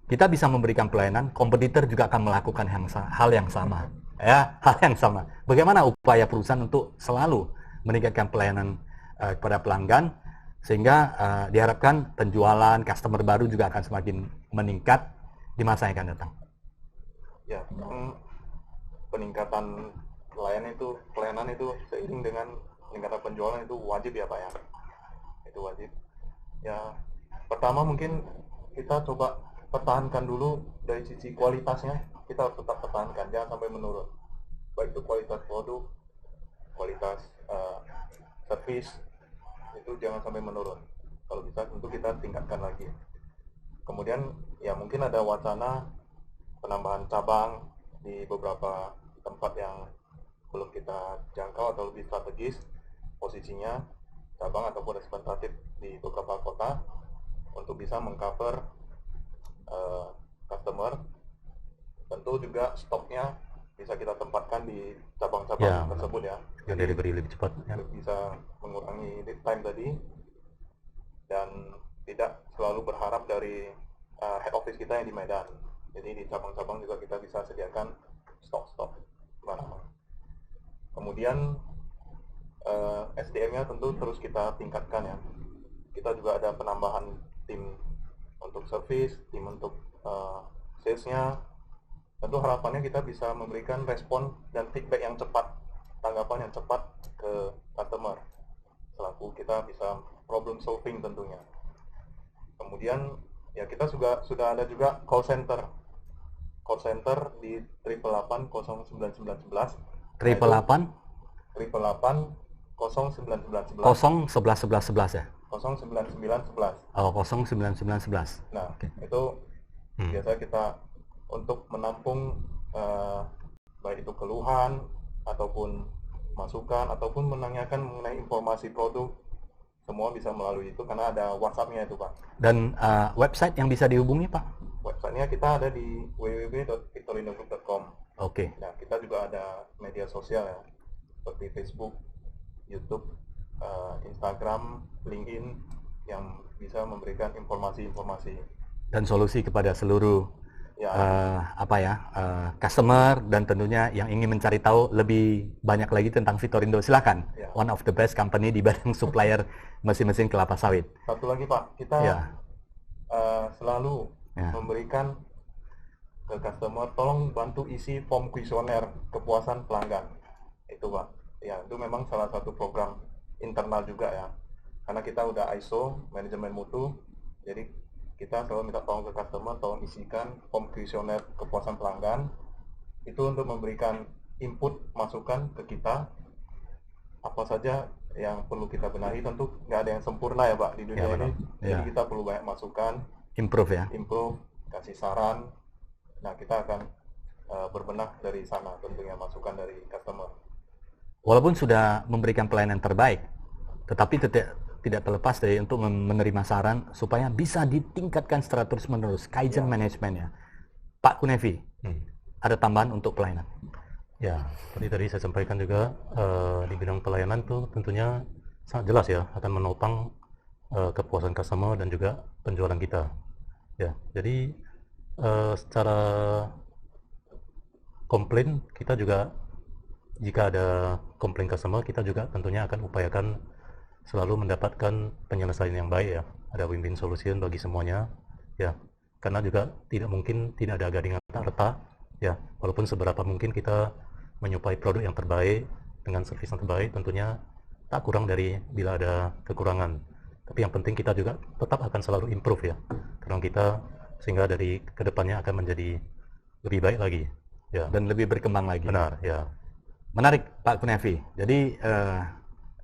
Kita bisa memberikan pelayanan, kompetitor juga akan melakukan hal yang sama. Ya, hal yang sama. Bagaimana upaya perusahaan untuk selalu meningkatkan pelayanan kepada pelanggan sehingga diharapkan penjualan customer baru juga akan semakin meningkat di masa yang akan datang. Ya, peningkatan pelayanan itu seiring dengan peningkatan penjualan itu wajib ya Pak ya. Itu wajib. Ya, pertama mungkin kita coba pertahankan dulu dari sisi kualitasnya, kita harus tetap pertahankan, jangan sampai menurun. Baik itu kualitas produk, kualitas servis, itu jangan sampai menurun. Kalau bisa tentu kita tingkatkan lagi. Kemudian ya mungkin ada wacana penambahan cabang di beberapa tempat yang belum kita jangkau atau lebih strategis posisinya, cabang ataupun representatif di beberapa kota untuk bisa mengcover customer. Tentu juga stoknya bisa kita tempatkan di cabang-cabang Ya, tersebut ya. Yang delivery lebih cepat. Ya. Bisa mengurangi lead time tadi dan tidak selalu berharap dari head office kita yang di Medan. Jadi di cabang-cabang juga kita bisa sediakan stok-stok barang. Kemudian SDM-nya tentu terus kita tingkatkan ya. Kita juga ada penambahan tim untuk service, tim untuk sales-nya. Tentu harapannya kita bisa memberikan respon dan feedback yang cepat, tanggapan yang cepat ke customer. Selaku kita bisa problem solving tentunya. Kemudian ya kita sudah ada juga call center call center di 888 888 09911 0 11 11 11 ya. 09911. Oh, 09911. Nah, Oke. itu biasanya kita untuk menampung baik itu keluhan ataupun masukan ataupun menanyakan mengenai informasi produk, semua bisa melalui itu karena ada WhatsApp-nya itu, Pak. Dan website yang bisa dihubungi, Pak? Website-nya kita ada di www.victorindogroup.com. Oke. Nah, kita juga ada media sosial ya, seperti Facebook, YouTube, Instagram, LinkedIn yang bisa memberikan informasi-informasi Dan solusi kepada seluruh ya. Customer dan tentunya yang ingin mencari tahu lebih banyak lagi tentang Victorindo, silakan. Ya. One of the best company di bidang supplier mesin-mesin kelapa sawit. Satu lagi, Pak, kita Ya. selalu Ya. memberikan ke customer, tolong bantu isi form kuesioner kepuasan pelanggan. Itu, Pak. Ya, itu memang salah satu program internal juga ya. Karena kita udah ISO, manajemen mutu, jadi kita selalu minta tolong ke customer, tolong isikan form kuesioner kepuasan pelanggan. Itu untuk memberikan input, masukan ke kita, apa saja yang perlu kita benahi. Tentu nggak ada yang sempurna ya, Pak, di dunia Ya, ini. betul. Jadi Ya. kita perlu banyak masukan, Improve ya. improve, kasih saran. Nah, kita akan berbenah dari sana, tentunya masukan dari customer. Walaupun sudah memberikan pelayanan terbaik, tetapi tidak terlepas dari untuk menerima saran supaya bisa ditingkatkan secara terus-menerus, Kaizen management ya. Pak Kunevi, ada tambahan untuk pelayanan? Ya, seperti tadi saya sampaikan juga, di bidang pelayanan tuh tentunya sangat jelas ya akan menopang kepuasan customer dan juga penjualan kita. Ya, jadi secara komplain kita juga, jika ada komplain customer, kita juga tentunya akan upayakan selalu mendapatkan penyelesaian yang baik ya. Ada win-win solution bagi semuanya ya. Karena juga tidak mungkin tidak ada gading rata ya. Walaupun seberapa mungkin kita menyuplai produk yang terbaik dengan servis yang terbaik, tentunya tak kurang dari bila ada kekurangan. Tapi yang penting kita juga tetap akan selalu improve ya. Karena kita sehingga dari kedepannya akan menjadi lebih baik lagi ya. Dan lebih berkembang lagi. Benar ya. Menarik Pak Kunevi. Jadi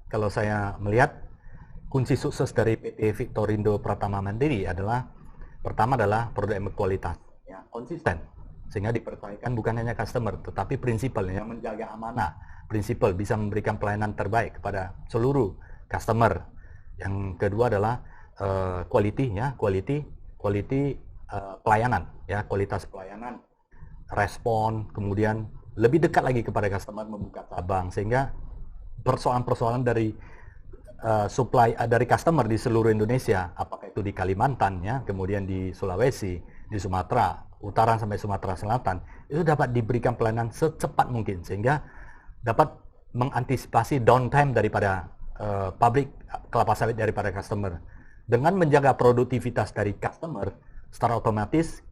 kalau saya melihat kunci sukses dari PT Victorindo Pratama Mandiri adalah pertama adalah produk yang berkualitas, ya, konsisten, sehingga dipercayakan bukan hanya customer, tetapi prinsipal yang menjaga amanah, prinsipal bisa memberikan pelayanan terbaik kepada seluruh customer. Yang kedua adalah quality pelayanan, ya, kualitas pelayanan, respon, kemudian lebih dekat lagi kepada customer, membuka cabang, sehingga persoalan-persoalan dari supply dari customer di seluruh Indonesia, apakah itu di Kalimantan ya, kemudian di Sulawesi, di Sumatera Utara sampai Sumatera Selatan, itu dapat diberikan pelayanan secepat mungkin sehingga dapat mengantisipasi downtime daripada pabrik kelapa sawit daripada customer. Dengan menjaga produktivitas dari customer, secara otomatis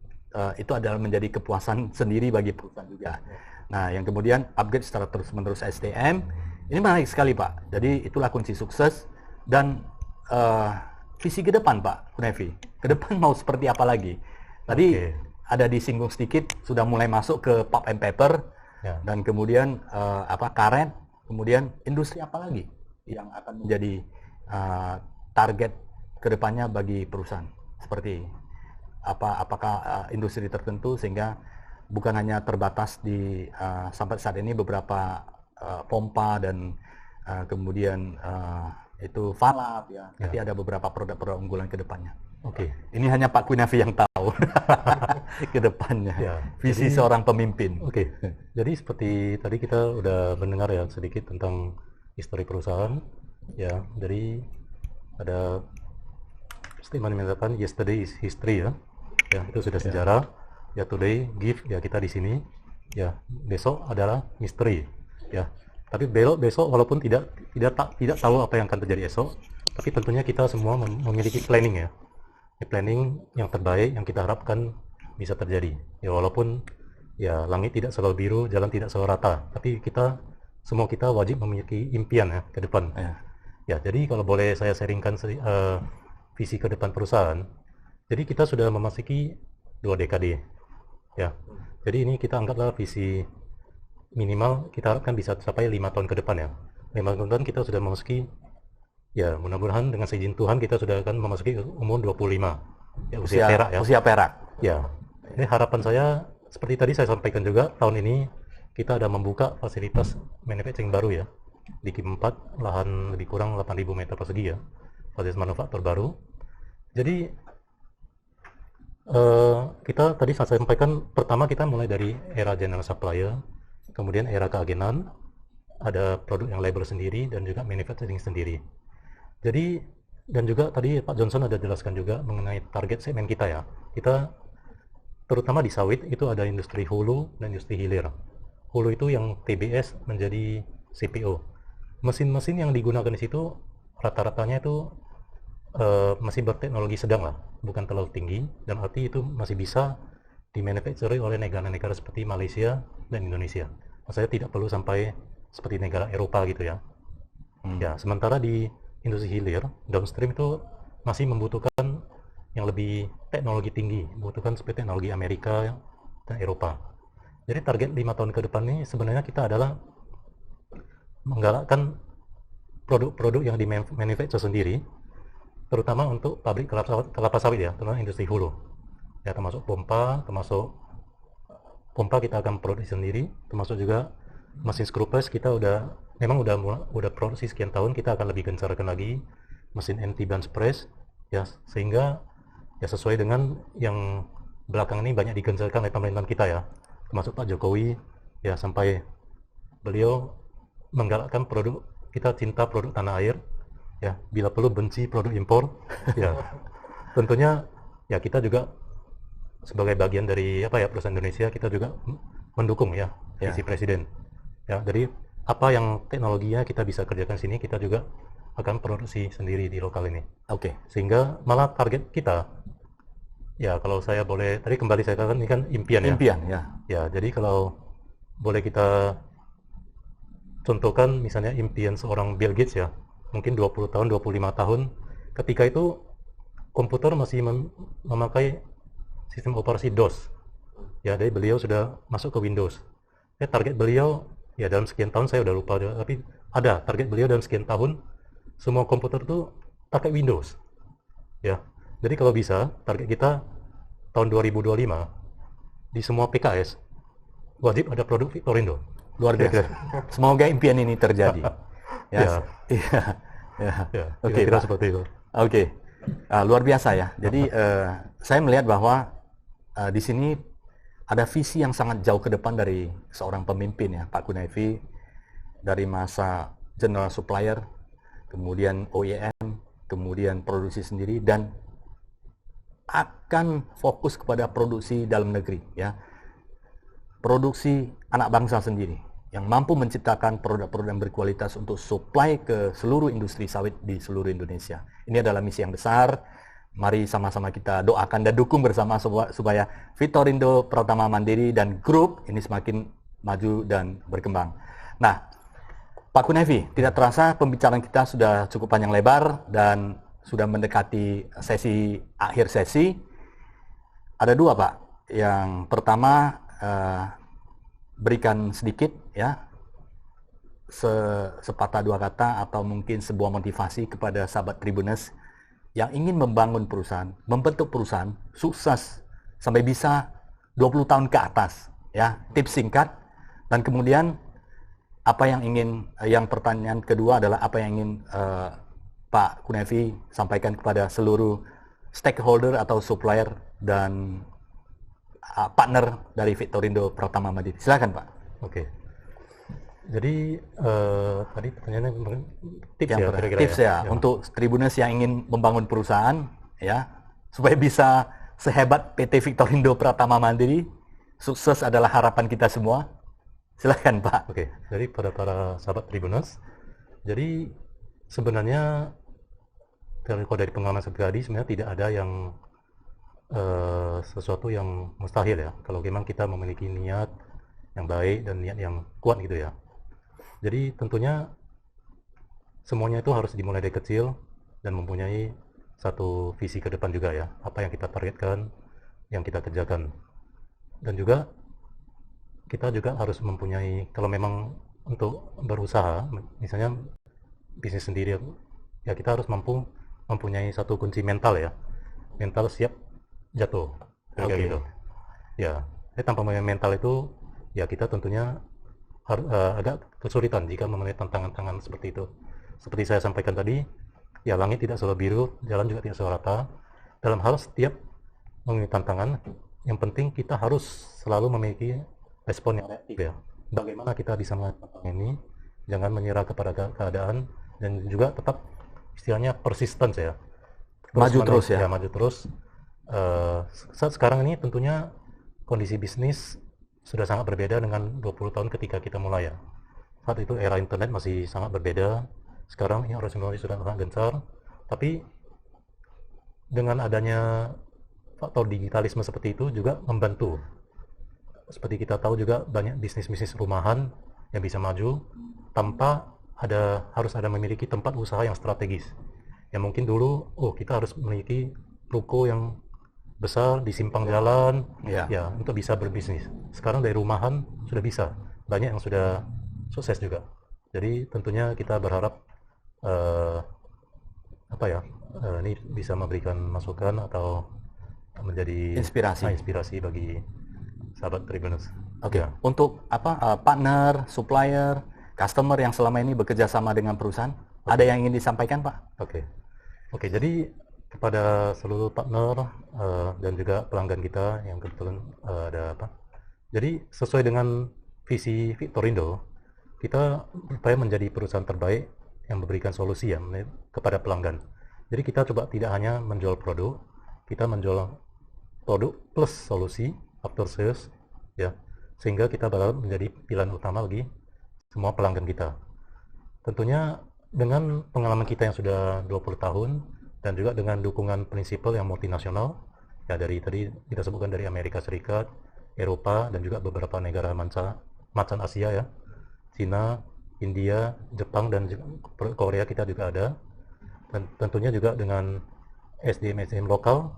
itu adalah menjadi kepuasan sendiri bagi perusahaan juga. Nah, yang kemudian upgrade secara terus-menerus SDM, ini menarik sekali Pak. Jadi itulah kunci sukses dan visi ke depan Pak Kunevi. Ke depan mau seperti apa lagi? Tadi ada disinggung sedikit, sudah mulai masuk ke pulp and paper Ya. dan kemudian karet, kemudian industri apa lagi yang akan menjadi target ke depannya bagi perusahaan? Seperti apakah industri tertentu sehingga bukan hanya terbatas di sampai saat ini beberapa pompa dan kemudian itu valap ya, tapi ada beberapa produk-produk unggulan ke depannya. Oke. Ini hanya Pak Kunevi yang tahu ke depannya. Ya, Visi jadi- seorang pemimpin. Oke, jadi seperti tadi kita udah mendengar ya sedikit tentang histori perusahaan, ya. Dari ada statement yang mengatakan yesterday is history ya, ya itu sudah sejarah. Ya today give ya kita di sini, ya besok adalah misteri, ya. Tapi besok walaupun tidak tahu apa yang akan terjadi esok, tapi tentunya kita semua memiliki planning ya. Planning yang terbaik yang kita harapkan bisa terjadi. Ya walaupun ya langit tidak selalu biru, jalan tidak selalu rata, tapi semua kita wajib memiliki impian ya ke depan. Ya. Ya, jadi kalau boleh saya sharingkan visi ke depan perusahaan. Jadi kita sudah memasuki 2 dekade. Ya. Jadi ini kita anggaplah visi minimal kita harapkan bisa sampai 5 tahun ke depan ya. 5 tahun ke depan kita sudah memasuki, ya mudah-mudahan dengan seizin Tuhan kita sudah akan memasuki umur 25. Ya, usia perak ya. Usia perak. Ya, ini harapan saya seperti tadi saya sampaikan juga, tahun ini kita ada membuka fasilitas manufacturing baru ya di Kim 4, lahan lebih kurang 8.000 meter persegi ya, fasilitas manufaktur baru. Jadi kita tadi saya sampaikan, pertama kita mulai dari era general supplier, kemudian era keagenan, ada produk yang label sendiri dan juga manufacturing sendiri. Jadi, dan juga tadi Pak Johnson ada jelaskan juga mengenai target segmen kita ya. Kita terutama di sawit itu ada industri hulu dan industri hilir. Hulu itu yang TBS menjadi CPO. Mesin-mesin yang digunakan di situ rata-ratanya itu masih berteknologi sedang lah, bukan terlalu tinggi, dan arti itu masih bisa dimanufacturing oleh negara-negara seperti Malaysia dan Indonesia. Maksudnya tidak perlu sampai seperti negara Eropa gitu ya. Ya, sementara di industri hilir, downstream itu masih membutuhkan yang lebih teknologi tinggi, membutuhkan seperti teknologi Amerika dan Eropa. Jadi target 5 tahun ke depan ini sebenarnya kita adalah menggalakkan produk-produk yang di manufacture sendiri, terutama untuk pabrik kelapa sawit ya, terutama industri hulu. Ya, termasuk pompa kita akan produksi sendiri, termasuk juga mesin screw press kita memang udah produksi sekian tahun, kita akan lebih gencarkan lagi mesin anti bunch press ya, sehingga ya sesuai dengan yang belakang ini banyak digencarkan oleh pemerintahan kita ya, termasuk Pak Jokowi ya, sampai beliau menggalakkan produk, kita cinta produk tanah air ya, bila perlu benci produk impor ya. Tentunya ya kita juga sebagai bagian dari perusahaan Indonesia, kita juga mendukung ya visi presiden ya. Jadi apa yang teknologinya kita bisa kerjakan sini, kita juga akan produksi sendiri di lokal ini. Oke. Sehingga malah target kita, ya kalau saya boleh, tadi kembali saya katakan ini kan impian ya. Impian ya. Ya, jadi kalau boleh kita contohkan misalnya impian seorang Bill Gates ya, mungkin 20 tahun, 25 tahun, ketika itu komputer masih memakai sistem operasi DOS. Ya, jadi beliau sudah masuk ke Windows. Target beliau, ya dalam sekian tahun saya udah lupa, tapi ada target beliau dalam sekian tahun semua komputer tuh pakai Windows. Ya. Jadi kalau bisa target kita tahun 2025 di semua PKS wajib ada produk Victorindo. Luar biasa. Semoga impian ini terjadi. Ya. Ya. Oke, kira seperti itu. Oke. Luar biasa ya. Jadi saya melihat bahwa di sini ada visi yang sangat jauh ke depan dari seorang pemimpin ya, Pak Kuniafi, dari masa general supplier, kemudian OEM, kemudian produksi sendiri, dan akan fokus kepada produksi dalam negeri ya. Produksi anak bangsa sendiri yang mampu menciptakan produk-produk yang berkualitas untuk supply ke seluruh industri sawit di seluruh Indonesia. Ini adalah misi yang besar. Mari sama-sama kita doakan dan dukung bersama supaya Victorindo Pratama Mandiri dan grup ini semakin maju dan berkembang. Nah, Pak Kuniafi, tidak terasa pembicaraan kita sudah cukup panjang lebar dan sudah mendekati akhir sesi. Ada dua, Pak. Yang pertama, berikan sedikit ya, sepatah dua kata atau mungkin sebuah motivasi kepada sahabat Tribuners yang ingin membangun perusahaan, membentuk perusahaan sukses sampai bisa 20 tahun ke atas ya. Tips singkat. Dan kemudian yang pertanyaan kedua adalah apa yang ingin Pak Kuniafi sampaikan kepada seluruh stakeholder atau supplier dan partner dari Victorindo Pratama Mandiri. Silakan, Pak. Oke. Jadi tadi pertanyaannya tips yang ya, kira-kira tips ya, untuk Tribuners yang ingin membangun perusahaan ya, supaya bisa sehebat PT Victorindo Pratama Mandiri. Sukses adalah harapan kita semua. Silakan, Pak. Oke. Jadi pada para sahabat Tribuners, jadi sebenarnya kalau dari pengalaman saya pribadi sebenarnya tidak ada yang sesuatu yang mustahil ya, kalau memang kita memiliki niat yang baik dan niat yang kuat gitu ya. Jadi tentunya semuanya itu harus dimulai dari kecil dan mempunyai satu visi ke depan juga ya, apa yang kita targetkan, yang kita kerjakan. Dan juga kita juga harus mempunyai, kalau memang untuk berusaha, misalnya bisnis sendiri, ya kita harus mampu mempunyai satu kunci mental ya, mental siap jatuh, kayak Oke. gitu. Ya, tanpa mempunyai mental itu, ya kita tentunya agak kesulitan jika memenuhi tantangan-tantangan seperti itu. Seperti saya sampaikan tadi, ya langit tidak selalu biru, jalan juga tidak selalu rata. Dalam hal setiap memiliki tantangan, yang penting kita harus selalu memiliki respon yang reaktif ya. Bagaimana kita bisa mengatasi tantangan ini, jangan menyerah kepada keadaan, dan juga tetap istilahnya persistence ya. Maju terus ya. Ya, maju terus. Saat sekarang ini tentunya kondisi bisnis sudah sangat berbeda dengan 20 tahun ketika kita mulai ya. Saat itu era internet masih sangat berbeda. Sekarang ini teknologi sudah sangat gencar, tapi dengan adanya faktor digitalisme seperti itu juga membantu. Seperti kita tahu juga banyak bisnis-bisnis rumahan yang bisa maju tanpa harus ada memiliki tempat usaha yang strategis. Yang mungkin dulu, kita harus memiliki ruko yang besar di simpang jalan, ya untuk bisa berbisnis. Sekarang dari rumahan sudah bisa, banyak yang sudah sukses juga. Jadi tentunya kita berharap ini bisa memberikan masukan atau menjadi inspirasi bagi sahabat Tribuners. Oke. Untuk partner, supplier, customer yang selama ini bekerja sama dengan perusahaan, ada yang ingin disampaikan, Pak? Oke. Jadi kepada seluruh partner dan juga pelanggan kita yang kebetulan Jadi sesuai dengan visi Victorindo, kita berupaya menjadi perusahaan terbaik yang memberikan solusi ya kepada pelanggan. Jadi kita coba tidak hanya menjual produk, kita menjual produk plus solusi after sales ya, sehingga kita berharap menjadi pilihan utama bagi semua pelanggan kita. Tentunya dengan pengalaman kita yang sudah 20 tahun dan juga dengan dukungan prinsipal yang multinasional ya, dari tadi kita sebutkan dari Amerika Serikat, Eropa, dan juga beberapa negara macan Asia ya, Cina, India, Jepang, dan Korea kita juga ada. Dan tentunya juga dengan SDM lokal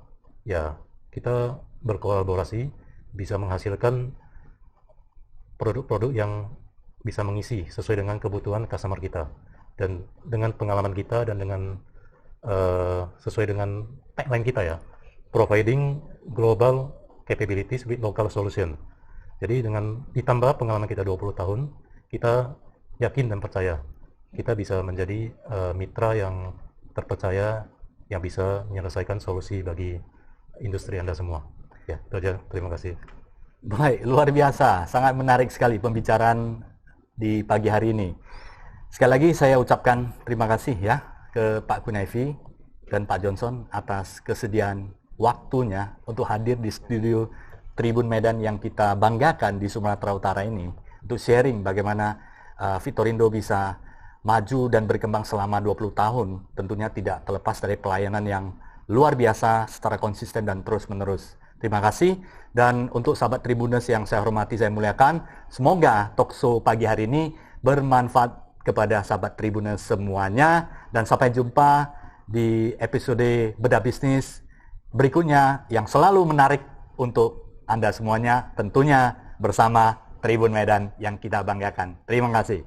ya, kita berkolaborasi bisa menghasilkan produk-produk yang bisa mengisi sesuai dengan kebutuhan customer kita. Dan dengan pengalaman kita dan dengan sesuai dengan tagline kita ya, providing global capabilities with local solution. Jadi dengan ditambah pengalaman kita 20 tahun, kita yakin dan percaya kita bisa menjadi mitra yang terpercaya yang bisa menyelesaikan solusi bagi industri Anda semua. Ya, itu aja. Terima kasih. Baik, luar biasa. Sangat menarik sekali pembicaraan di pagi hari ini. Sekali lagi saya ucapkan terima kasih ya ke Pak Kunaifi dan Pak Johnson atas kesediaan waktunya untuk hadir di studio Tribun Medan yang kita banggakan di Sumatera Utara ini untuk sharing bagaimana Victorindo bisa maju dan berkembang selama 20 tahun, tentunya tidak terlepas dari pelayanan yang luar biasa secara konsisten dan terus-menerus. Terima kasih. Dan untuk sahabat Tribuners yang saya hormati, saya muliakan, semoga talkshow pagi hari ini bermanfaat kepada sahabat Tribuners semuanya, dan sampai jumpa di episode Bedah Bisnis berikutnya yang selalu menarik untuk Anda semuanya, tentunya bersama Tribun Medan yang kita banggakan. Terima kasih.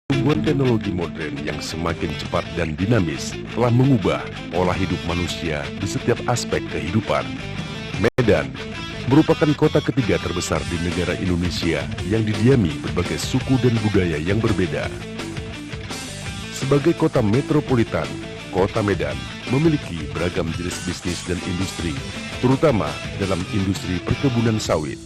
Pertumbuhan teknologi modern yang semakin cepat dan dinamis telah mengubah pola hidup manusia di setiap aspek kehidupan. Medan merupakan kota ketiga terbesar di negara Indonesia yang didiami berbagai suku dan budaya yang berbeda. Sebagai kota metropolitan, Kota Medan memiliki beragam jenis bisnis dan industri, terutama dalam industri perkebunan sawit.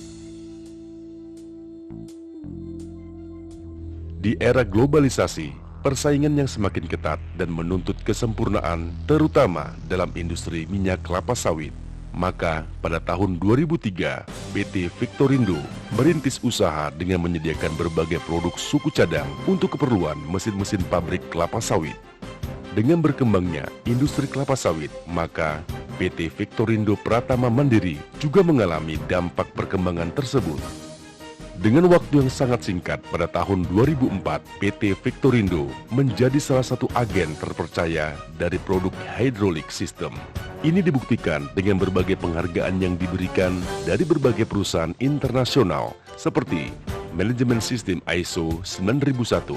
Di era globalisasi, persaingan yang semakin ketat dan menuntut kesempurnaan, terutama dalam industri minyak kelapa sawit. Maka pada tahun 2003, PT Victorindo merintis usaha dengan menyediakan berbagai produk suku cadang untuk keperluan mesin-mesin pabrik kelapa sawit. Dengan berkembangnya industri kelapa sawit, maka PT Victorindo Pratama Mandiri juga mengalami dampak perkembangan tersebut. Dengan waktu yang sangat singkat pada tahun 2004, PT Victorindo menjadi salah satu agen terpercaya dari produk hydraulic system. Ini dibuktikan dengan berbagai penghargaan yang diberikan dari berbagai perusahaan internasional seperti Manajemen Sistem ISO 9001,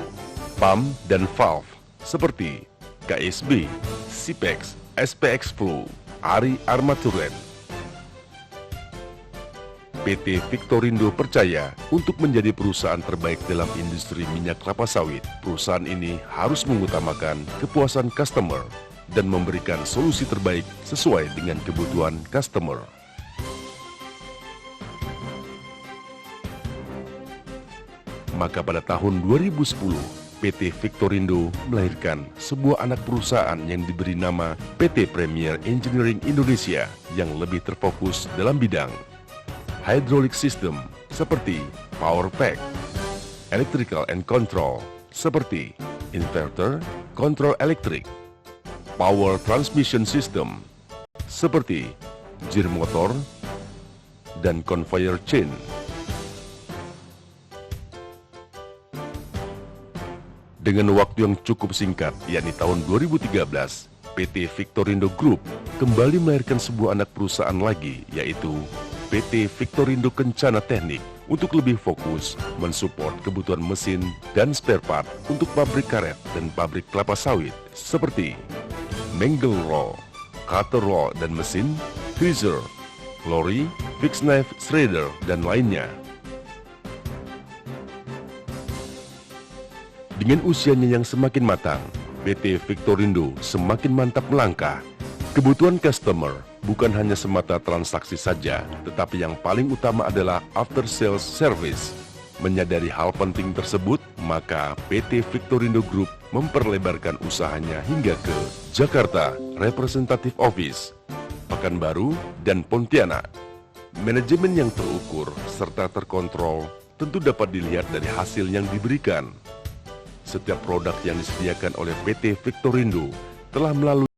pump dan valve seperti KSB, Sipex, SPX Flow, ARI Armaturen. PT Victorindo percaya untuk menjadi perusahaan terbaik dalam industri minyak kelapa sawit, perusahaan ini harus mengutamakan kepuasan customer dan memberikan solusi terbaik sesuai dengan kebutuhan customer. Maka pada tahun 2010, PT Victorindo melahirkan sebuah anak perusahaan yang diberi nama PT Premier Engineering Indonesia yang lebih terfokus dalam bidang hydraulic system seperti power pack, electrical and control seperti inverter, kontrol elektrik, power transmission system seperti gear motor, dan conveyor chain. Dengan waktu yang cukup singkat, yakni tahun 2013, PT Victorindo Group kembali melahirkan sebuah anak perusahaan lagi, yaitu PT Victorindo Kencana Teknik, untuk lebih fokus mensupport kebutuhan mesin dan spare part untuk pabrik karet dan pabrik kelapa sawit seperti mangle roll, cutter roll dan mesin, tweezer, lorry, fixed knife shredder, dan lainnya. Dengan usianya yang semakin matang, PT Victorindo semakin mantap melangkah. Kebutuhan customer bukan hanya semata transaksi saja, tetapi yang paling utama adalah after sales service. Menyadari hal penting tersebut, maka PT Victorindo Group memperlebarkan usahanya hingga ke Jakarta, Representative Office, Pekanbaru, dan Pontianak. Manajemen yang terukur serta terkontrol tentu dapat dilihat dari hasil yang diberikan. Setiap produk yang disediakan oleh PT Victorindo telah melalui